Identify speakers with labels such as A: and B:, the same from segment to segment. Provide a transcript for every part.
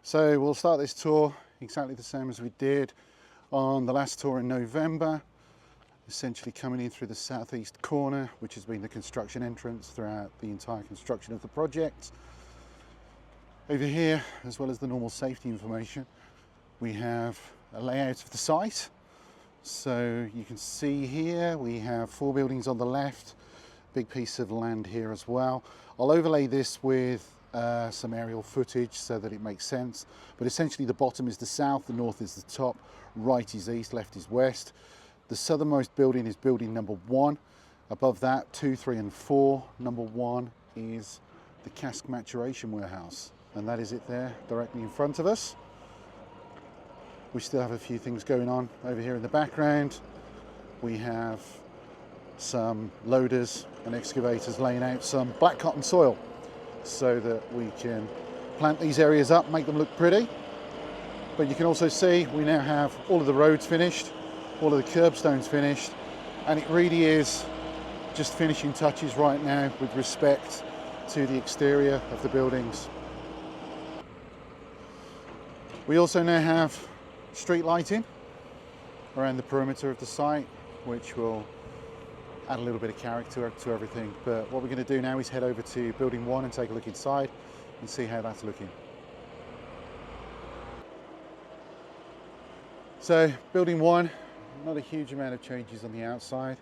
A: So we'll start this tour exactly the same as we did on the last tour in November, essentially coming in through the southeast corner, which has been the construction entrance throughout the entire construction of the project. Over here, as well as the normal safety information, we have a layout of the site. So you can see here we have 4 buildings on the left, big piece of land here as well. I'll overlay this with some aerial footage so that it makes sense, but essentially the bottom is the south, the north is the top, right is east, left is west. The southernmost building is building number 1. Above that, 2, 3 and 4. Number 1 is the cask maturation warehouse, and that is it there directly in front of us. We still have a few things going on over here in the background. We have some loaders and excavators laying out some black cotton soil so that we can plant these areas up, make them look pretty. But you can also see we now have all of the roads finished, all of the curbstones finished, and it really is just finishing touches right now with respect to the exterior of the buildings. We also now have street lighting around the perimeter of the site, which will add a little bit of character to everything. But what we're going to do now is head over to building 1 and take a look inside and see how that's looking. So building 1, not a huge amount of changes on the outside.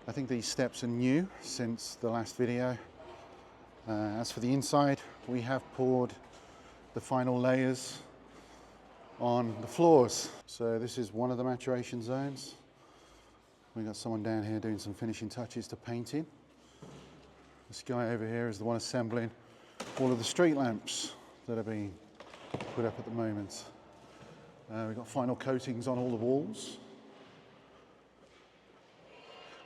A: I think these steps are new since the last video. As for the inside, we have poured the final layers on the floors. So this is one of the maturation zones. We've got someone down here doing some finishing touches to painting. This guy over here is the one assembling all of the street lamps that are being put up at the moment. We've got final coatings on all the walls.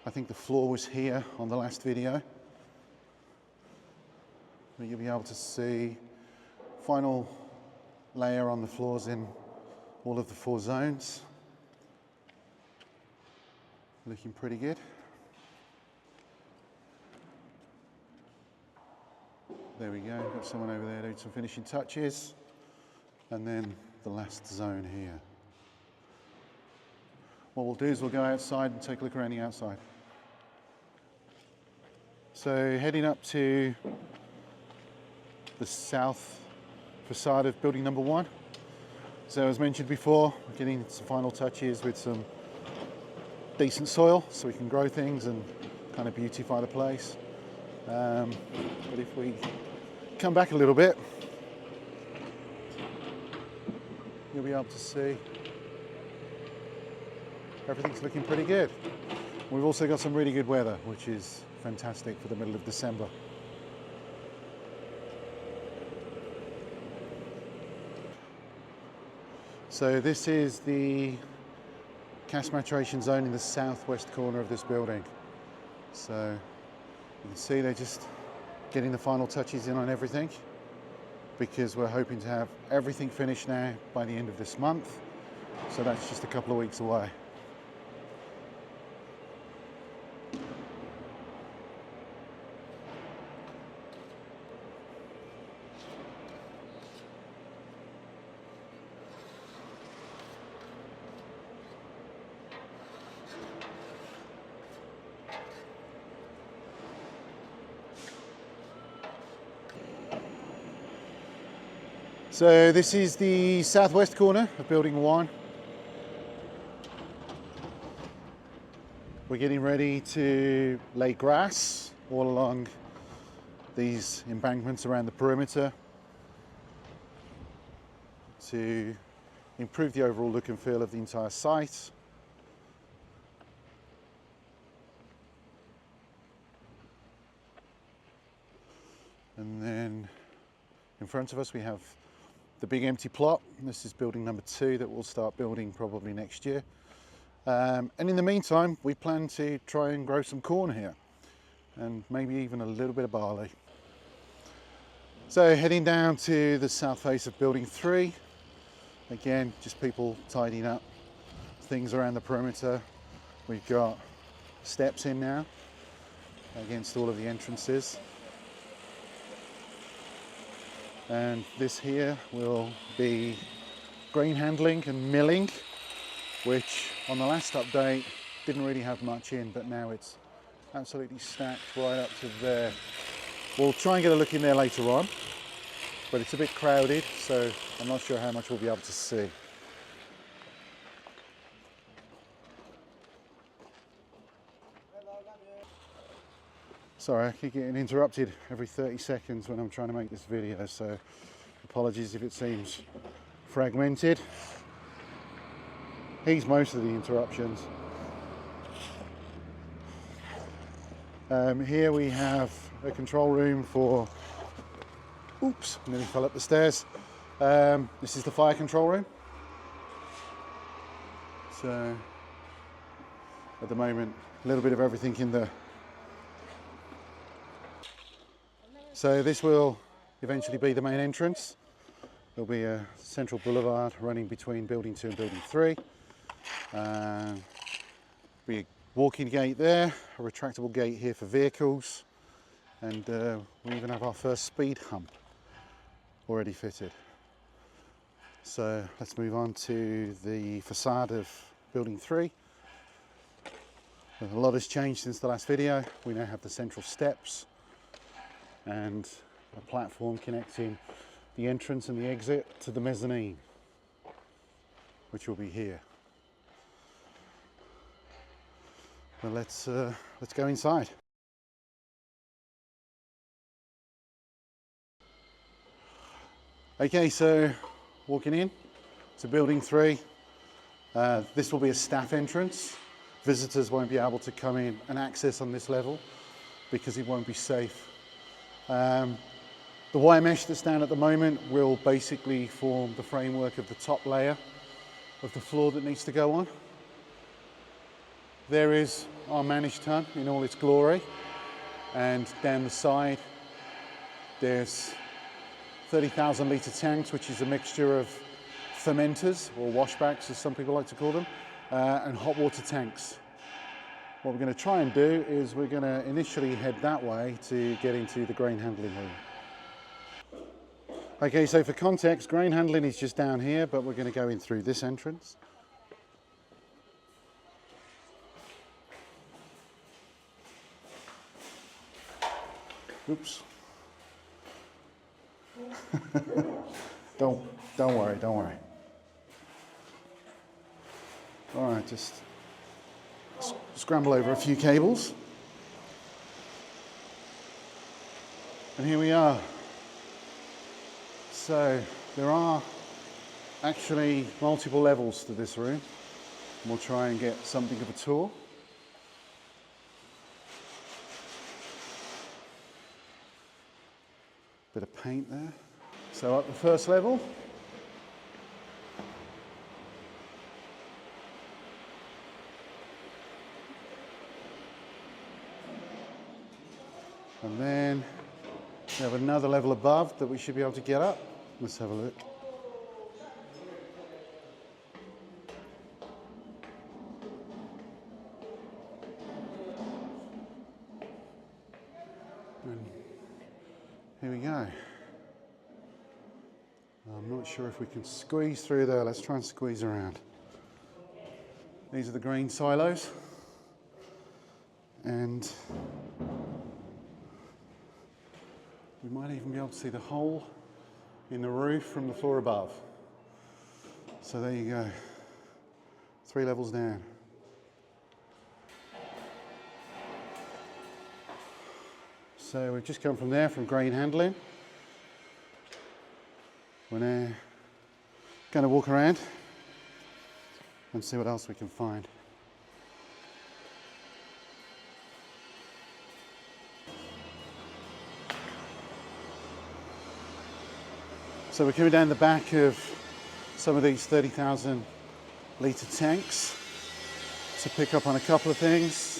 A: I think the floor was here on the last video. But you'll be able to see final layer on the floors in all of the 4 zones. Looking pretty good. There we go, got someone over there doing some finishing touches. And then the last zone here. What we'll do is we'll go outside and take a look around the outside. So heading up to the south facade of building number 1. So as mentioned before, we're getting some final touches with some decent soil so we can grow things and kind of beautify the place. But if we come back a little bit, you'll be able to see everything's looking pretty good. We've also got some really good weather, which is fantastic for the middle of December. So this is the cask maturation zone in the southwest corner of this building. So you can see they're just getting the final touches in on everything, because we're hoping to have everything finished now by the end of this month. So that's just a couple of weeks away. So this is the southwest corner of building 1. We're getting ready to lay grass all along these embankments around the perimeter to improve the overall look and feel of the entire site. And then in front of us we have the big empty plot. This is building number 2 that we'll start building probably next year. And in the meantime, we plan to try and grow some corn here and maybe even a little bit of barley. So heading down to the south face of building 3. Again, just people tidying up things around the perimeter. We've got steps in now against all of the entrances. And this here will be grain handling and milling, which on the last update didn't really have much in, but now it's absolutely stacked right up to there. We'll try and get a look in there later on, but it's a bit crowded, so I'm not sure how much we'll be able to see. Sorry, I keep getting interrupted every 30 seconds when I'm trying to make this video, so apologies if it seems fragmented. He's most of the interruptions. Here we have a control room for, oops, nearly fell up the stairs. This is the fire control room. So at the moment, a little bit of everything in there. So this will eventually be the main entrance. There'll be a central boulevard running between building 2 and building 3. Be a walking gate there, a retractable gate here for vehicles, and we even have our first speed hump already fitted. So let's move on to the facade of building 3. A lot has changed since the last video. We now have the central steps and a platform connecting the entrance and the exit to the mezzanine, which will be here. Well, let's go inside. Okay, so walking in to building 3. This will be a staff entrance. Visitors won't be able to come in and access on this level because it won't be safe. The wire mesh that's down at the moment will basically form the framework of the top layer of the floor that needs to go on. There is our managed ton in all its glory, and down the side there's 30,000 litre tanks, which is a mixture of fermenters, or washbacks as some people like to call them, and hot water tanks. What we're going to try and do is we're going to initially head that way to get into the grain handling room. Okay, so for context, grain handling is just down here, but we're going to go in through this entrance. Oops. Don't worry, don't worry. All right, just scramble over a few cables. And here we are. So there are actually multiple levels to this room. We'll try and get something of a tour. Bit of paint there. So up the first level. And then we have another level above that we should be able to get up. Let's have a look. And here we go. I'm not sure if we can squeeze through there. Let's try and squeeze around. These are the grain silos. And we might even be able to see the hole in the roof from the floor above. So there you go. 3 levels down. So we've just come from there, from grain handling. We're now going to walk around and see what else we can find. So we're coming down the back of some of these 30,000 litre tanks to pick up on a couple of things.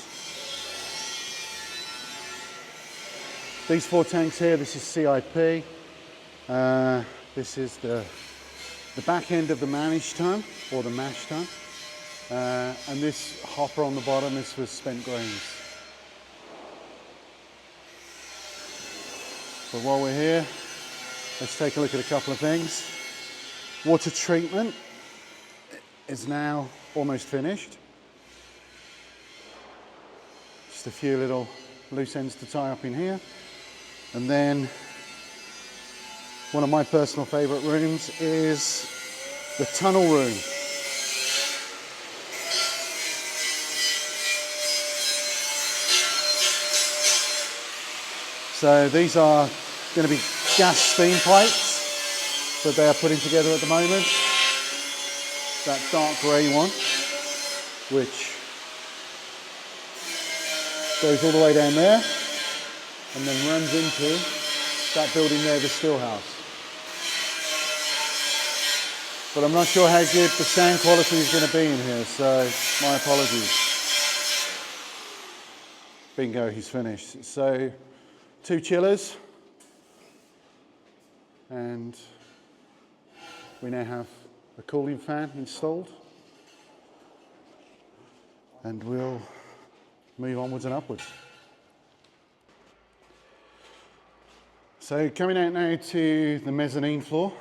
A: These 4 tanks here, this is CIP. This is the back end of the managed ton, or the mash ton. And this hopper on the bottom, this was spent grains. But while we're here, let's take a look at a couple of things. Water treatment is now almost finished. Just a few little loose ends to tie up in here. And then one of my personal favourite rooms is the tunnel room. So these are going to be gas steam pipes that they are putting together at the moment. That dark grey one, which goes all the way down there and then runs into that building there, the still house. But I'm not sure how good the sound quality is going to be in here, so my apologies. Bingo, he's finished. So 2 chillers, and we now have a cooling fan installed, and we'll move onwards and upwards. So coming out now to the mezzanine floor.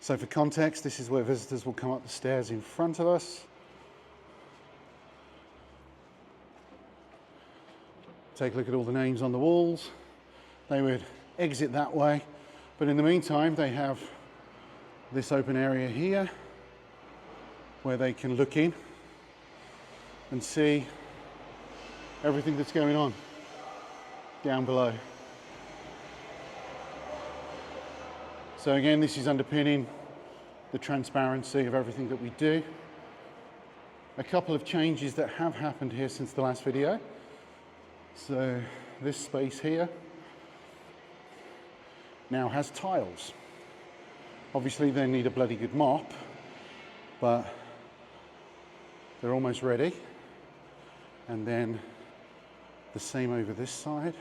A: So for context, this is where visitors will come up the stairs in front of us. Take a look at all the names on the walls. They would exit that way, but in the meantime they have this open area here where they can look in and see everything that's going on down below. So again, this is underpinning the transparency of everything that we do. A couple of changes that have happened here since the last video. So this space here now has tiles. Obviously they need a bloody good mop, but they're almost ready. And then the same over this side.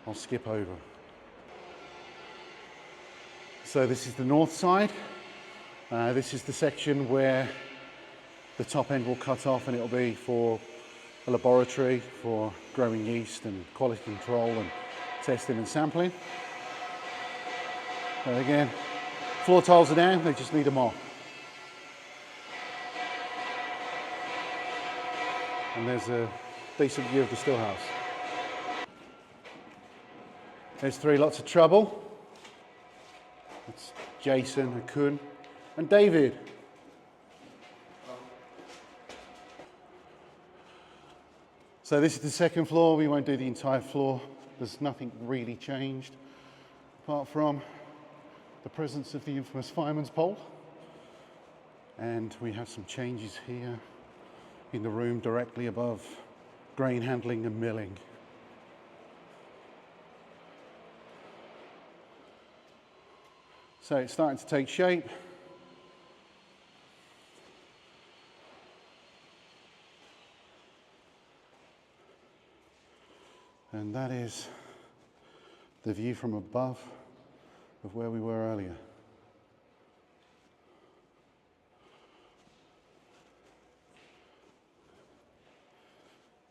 A: I'll skip over. So this is the north side. This is the section where the top end will cut off, and it'll be for a laboratory for growing yeast and quality control and testing and sampling. So again, floor tiles are down, they just need a mop. And there's a decent view of the still house. There's 3 lots of trouble. It's Jason, Akun, and David. So this is the second floor. We won't do the entire floor. There's nothing really changed apart from the presence of the infamous fireman's pole. And we have some changes here in the room directly above grain handling and milling. So it's starting to take shape. And that is the view from above of where we were earlier.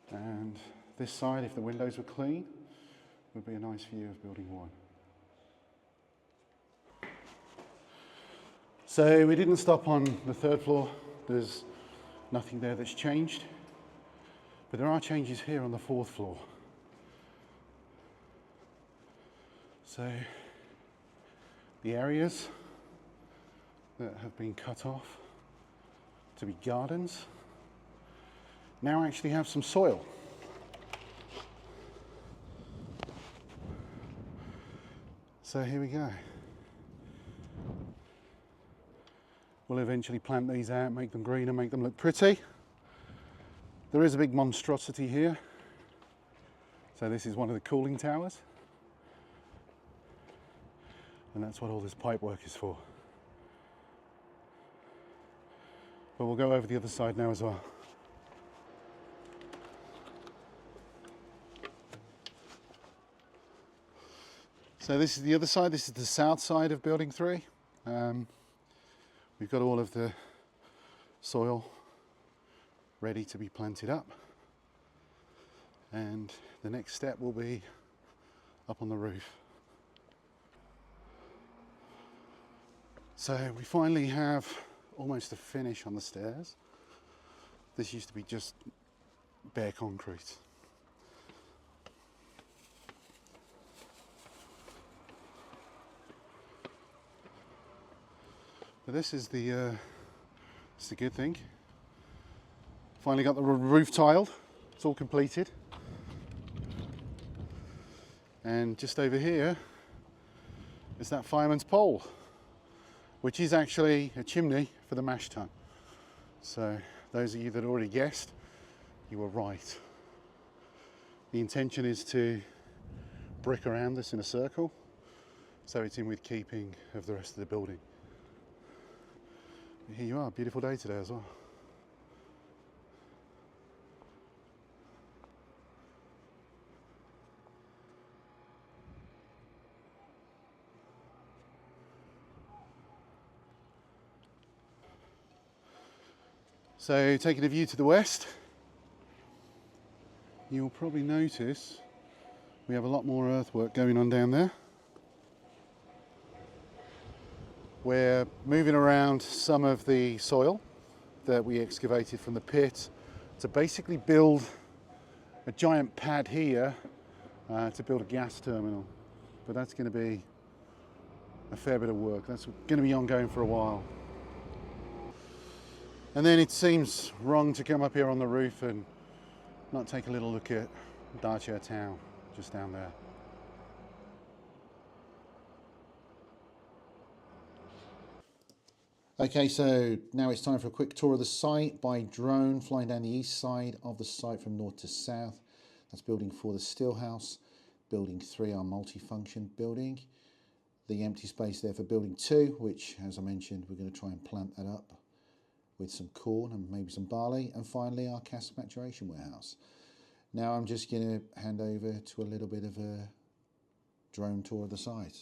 A: And this side, if the windows were clean, would be a nice view of building 1. So we didn't stop on the 3rd floor. There's nothing there that's changed. But there are changes here on the 4th floor. So the areas that have been cut off to be gardens now actually have some soil. So here we go. We'll eventually plant these out, make them green and make them look pretty. There is a big monstrosity here. So this is one of the cooling towers. And that's what all this pipe work is for. But we'll go over the other side now as well. So this is the other side. This is the south side of building 3. We've got all of the soil ready to be planted up. And the next step will be up on the roof. So we finally have almost a finish on the stairs. This used to be just bare concrete. But this is the good thing. Finally got the roof tiled. It's all completed. And just over here is that fireman's pole, which is actually a chimney for the mash tun. So those of you that already guessed, you were right. The intention is to brick around this in a circle, so it's in with keeping of the rest of the building. Here you are, beautiful day today as well. So taking a view to the west, you'll probably notice we have a lot more earthwork going on down there. We're moving around some of the soil that we excavated from the pit to basically build a giant pad here to build a gas terminal. But that's going to be a fair bit of work. That's going to be ongoing for a while. And then it seems wrong to come up here on the roof and not take a little look at Darcher town just down there. Okay, so now it's time for a quick tour of the site by drone, flying down the east side of the site from north to south. That's building 4, the still house. Building 3, our multifunction building. The empty space there for building 2, which, as I mentioned, we're going to try and plant that up with some corn and maybe some barley. And finally, our cask maturation warehouse. Now I'm just going to hand over to a little bit of a drone tour of the site.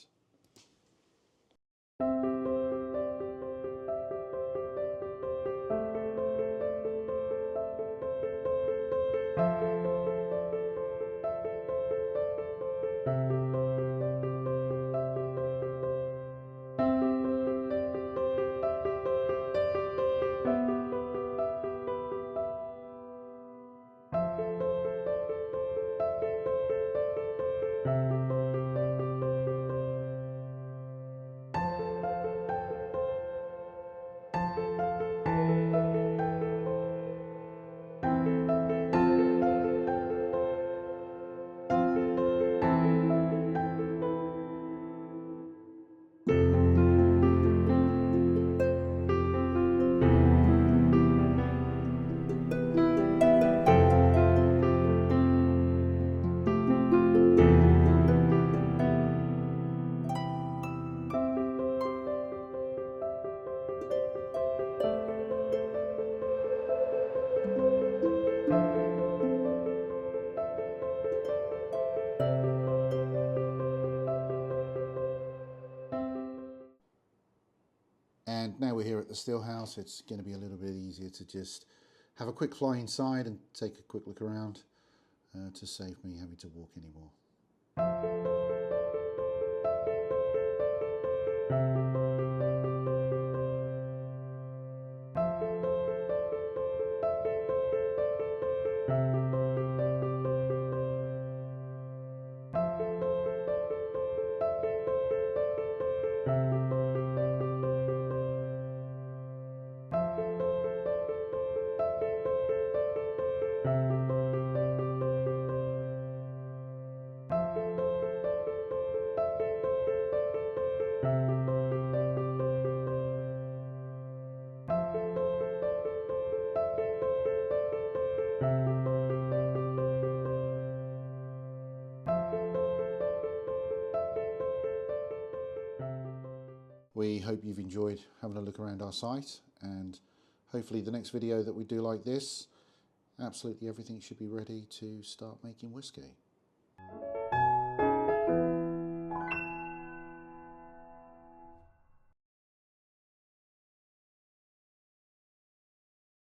A: And now we're here at the still house, it's going to be a little bit easier to just have a quick fly inside and take a quick look around to save me having to walk anymore. We hope you've enjoyed having a look around our site, and hopefully the next video that we do like this, absolutely everything should be ready to start making whiskey.